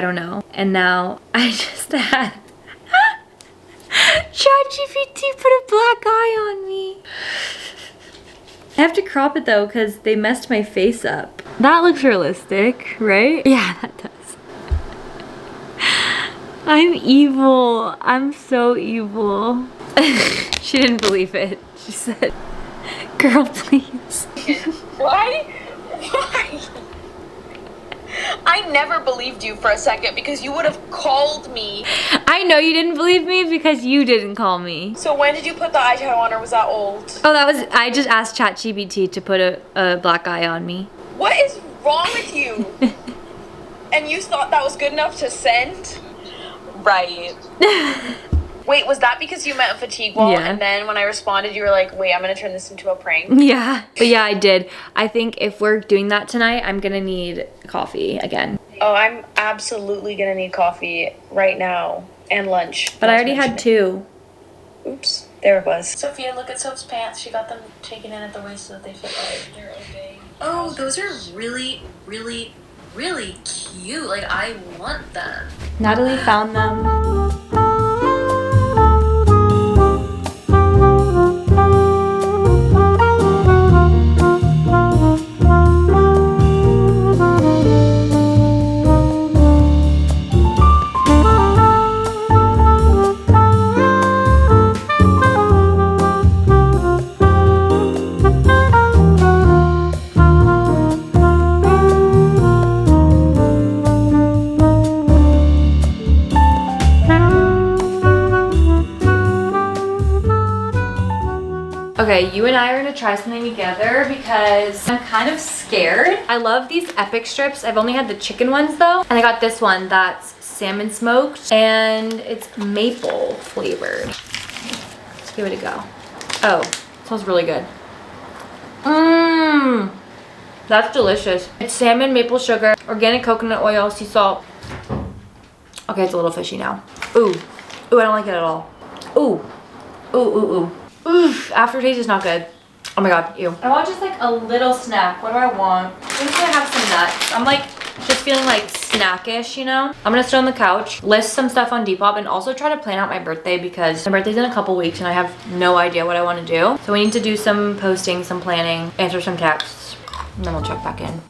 don't know. And now I just had ChatGPT put a black eye on me. I have to crop it though because they messed my face up. That looks realistic, right? Yeah, that does. I'm evil. I'm so evil. She didn't believe it. She said, girl, please. Why? Why? I never believed you for a second because you would have called me. I know you didn't believe me because you didn't call me. So when did you put the eyeshadow on, or was that old? Oh, I just asked ChatGPT to put a black eye on me. What is wrong with you? And you thought that was good enough to send? Right. Wait, was that because you meant a fatigue wall? Yeah. And then when I responded, you were like, wait, I'm gonna turn this into a prank? Yeah. But yeah, I did. I think if we're doing that tonight, I'm gonna need coffee again. Oh, I'm absolutely gonna need coffee right now. And lunch. But I already had 2. Oops. There it was. Sophia, look at Soph's pants. She got them taken in at the waist so that they fit right. They're okay. Oh, those are really, really, really cute. Like, I want them. Natalie found them. Okay, you and I are gonna try something together because I'm kind of scared. I love these Epic strips. I've only had the chicken ones though. And I got this one that's salmon smoked and it's maple flavored. Let's give it a go. Oh, it smells really good. Mmm, that's delicious. It's salmon, maple sugar, organic coconut oil, sea salt. Okay, it's a little fishy now. Ooh, ooh, I don't like it at all. Ooh, ooh, ooh, ooh. Oof, aftertaste is not good. Oh my god, ew. I want just like a little snack. What do I want? I think I have some nuts. I'm like just feeling like snackish, you know? I'm gonna sit on the couch, list some stuff on Depop, and also try to plan out my birthday because my birthday's in a couple weeks and I have no idea what I want to do. So we need to do some posting, some planning, answer some texts, and then we'll check back in.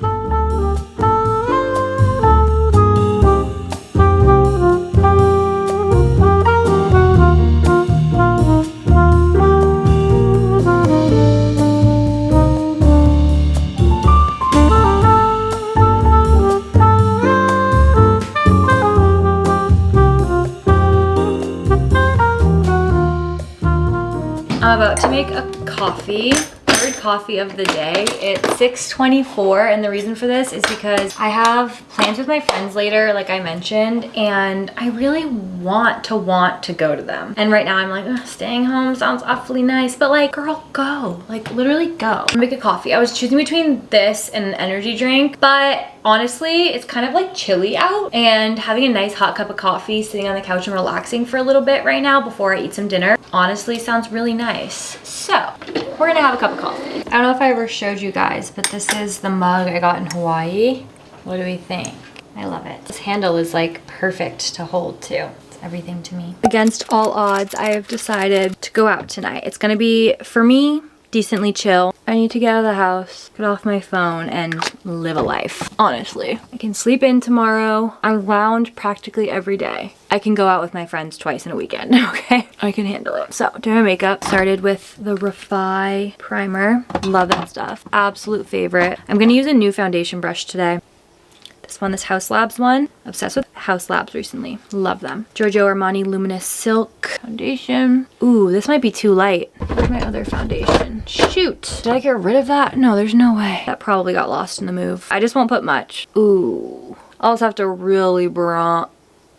I'm about to make a coffee, third coffee of the day. It's 6:24 and the reason for this is because I have plans with my friends later, like I mentioned, and I really want to go to them. And right now I'm like, ugh, staying home sounds awfully nice, but like, girl, go. Like, literally go. Make a coffee. I was choosing between this and an energy drink, but honestly, it's kind of like chilly out and having a nice hot cup of coffee, sitting on the couch and relaxing for a little bit right now before I eat some dinner, honestly sounds really nice. So, we're gonna have a cup of coffee. I don't know if I ever showed you guys, but this is the mug I got in Hawaii. What do we think? I love it. This handle is like perfect to hold too. It's everything to me. Against all odds, I have decided to go out tonight. It's gonna be, for me, decently chill. I need to get out of the house, get off my phone, and live a life, honestly. I can sleep in tomorrow. I'm lounge practically every day. I can go out with my friends twice in a weekend, okay? I can handle it. So, doing my makeup. Started with the Refi primer. Love that stuff. Absolute favorite. I'm gonna use a new foundation brush today. This one, this House Labs one. Obsessed with House Labs recently. Love them. Giorgio Armani Luminous Silk foundation. Ooh, this might be too light. Where's my other foundation? Shoot. Did I get rid of that? No, there's no way. That probably got lost in the move. I just won't put much. Ooh. I'll also have to really bronze.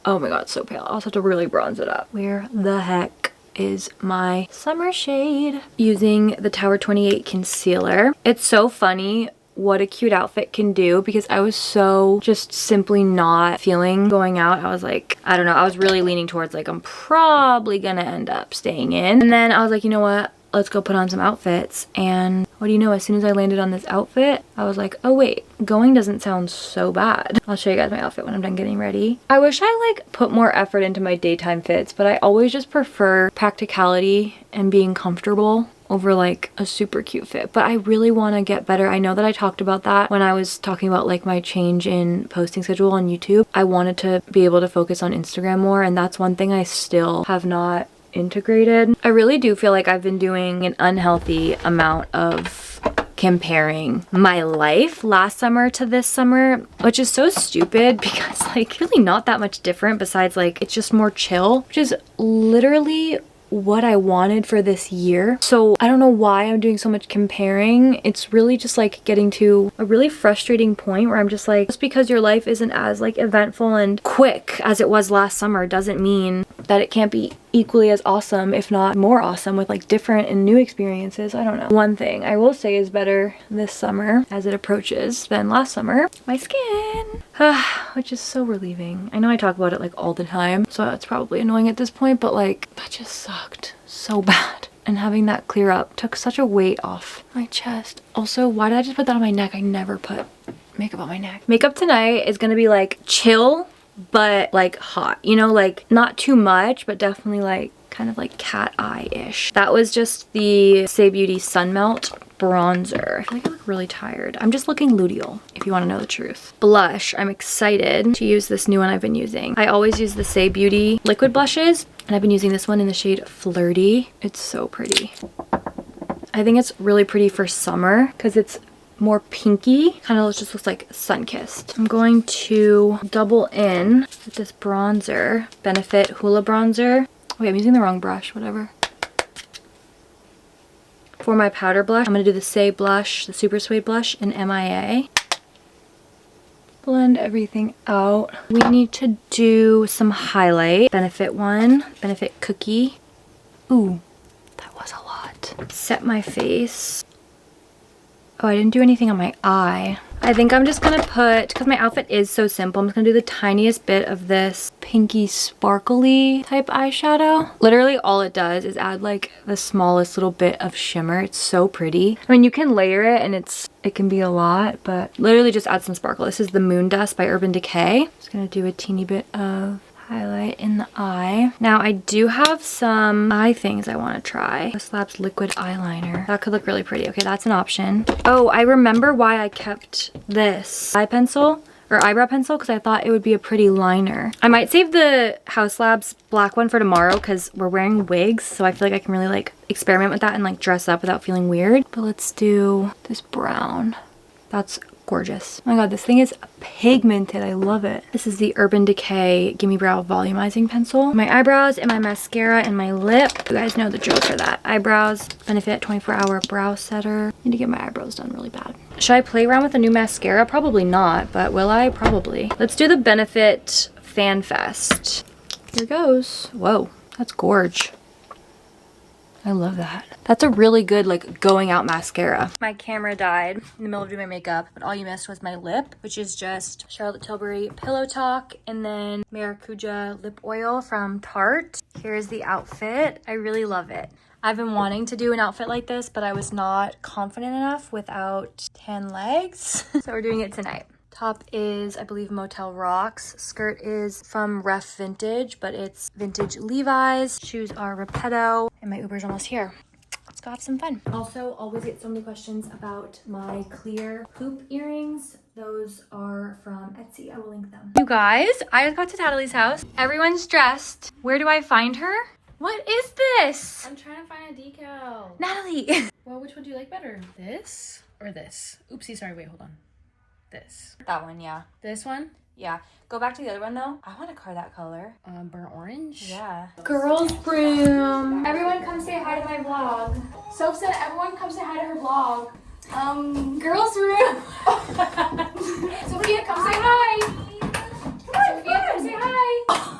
Oh my god, it's so pale. I'll also have to really bronze it up. Where the heck is my summer shade? Using the Tower 28 concealer. It's so funny what a cute outfit can do because I was so just simply not feeling going out. I was like, I don't know, I was really leaning towards like I'm probably gonna end up staying in. And then I was like, you know what? Let's go put on some outfits. And what do you know, as soon as I landed on this outfit, I was like, oh wait, going doesn't sound so bad. I'll show you guys my outfit when I'm done getting ready. I wish I like put more effort into my daytime fits, but I always just prefer practicality and being comfortable over like a super cute fit. But I really want to get better. I know that I talked about that when I was talking about like my change in posting schedule on YouTube. I wanted to be able to focus on Instagram more, and that's one thing I still have not integrated. I really do feel like I've been doing an unhealthy amount of comparing my life last summer to this summer, which is so stupid because like really not that much different besides like it's just more chill, which is literally what I wanted for this year. So I don't know why I'm doing so much comparing. It's really just like getting to a really frustrating point where I'm just like, just because your life isn't as like eventful and quick as it was last summer doesn't mean that it can't be equally as awesome, if not more awesome, with like different and new experiences. I don't know. One thing I will say is better this summer as it approaches than last summer, my skin, which is so relieving. I know I talk about it like all the time, so it's probably annoying at this point, but like that just sucked so bad. And having that clear up took such a weight off my chest. Also, why did I just put that on my neck? I never put makeup on my neck. Makeup tonight is gonna be like chill, but like hot, you know, like not too much, but definitely like kind of like cat eye-ish. That was just the Say Beauty Sun Melt bronzer. I feel like I look really tired. I'm just looking luteal, if you want to know the truth. Blush, I'm excited to use this new one I've been using. I always use the Say Beauty liquid blushes, and I've been using this one in the shade Flirty. It's so pretty. I think it's really pretty for summer because it's more pinky, kind of just looks like sun-kissed. I'm going to double in with this bronzer, Benefit Hoola bronzer. Wait, I'm using the wrong brush, whatever. For my powder blush, I'm gonna do the Say blush, the Super Suede blush in MIA. Blend everything out. We need to do some highlight. Benefit one, Benefit Cookie. Ooh, that was a lot. Set my face. Oh, I didn't do anything on my eye. I think I'm just gonna put, because my outfit is so simple, I'm just gonna do the tiniest bit of this pinky sparkly type eyeshadow. Literally all it does is add like the smallest little bit of shimmer. It's so pretty. I mean, you can layer it and it can be a lot, but literally just add some sparkle. This is the Moon Dust by Urban Decay. Just gonna do a teeny bit of highlight in the eye. Now I do have some eye things I want to try. This Labs liquid eyeliner. That could look really pretty. Okay, that's an option. Oh, I remember why I kept this eye pencil or eyebrow pencil, because I thought it would be a pretty liner. I might save the Haus Labs black one for tomorrow because we're wearing wigs, so I feel like I can really like experiment with that and like dress up without feeling weird. But let's do this brown. That's gorgeous. Oh my god, this thing is pigmented. I love it. This is the Urban Decay Gimme Brow Volumizing Pencil. My eyebrows and my mascara and my lip. You guys know the drill for that. Eyebrows, Benefit 24-hour brow setter. Need to get my eyebrows done really bad. Should I play around with a new mascara? Probably not, but will I? Probably. Let's do the Benefit Fan Fest. Here goes. Whoa, that's gorge. I love that. That's a really good like going out mascara. My camera died in the middle of doing my makeup, but all you missed was my lip, which is just Charlotte Tilbury Pillow Talk and then Maracuja lip oil from Tarte. Here's the outfit. I really love it. I've been wanting to do an outfit like this, but I was not confident enough without tan legs. So we're doing it tonight. Top is, I believe, Motel Rocks. Skirt is from Ref Vintage, but it's vintage Levi's. Shoes are Repetto, and my Uber's almost here. Let's go have some fun. Also, always get so many questions about my clear hoop earrings. Those are from Etsy. I will link them. You guys, I just got to Natalie's house. Everyone's dressed. Where do I find her? What is this? I'm trying to find a decal. Natalie. Well, which one do you like better? This or this? Oopsie, sorry, wait, hold on. This. That one, yeah. This one? Yeah. Go back to the other one though. I want a car that color. Burnt orange? Yeah. Girls room. Everyone come say hi to my vlog. Soph said everyone come say hi to her vlog. Girls room. Sophia, come say hi. Sophia, come say hi.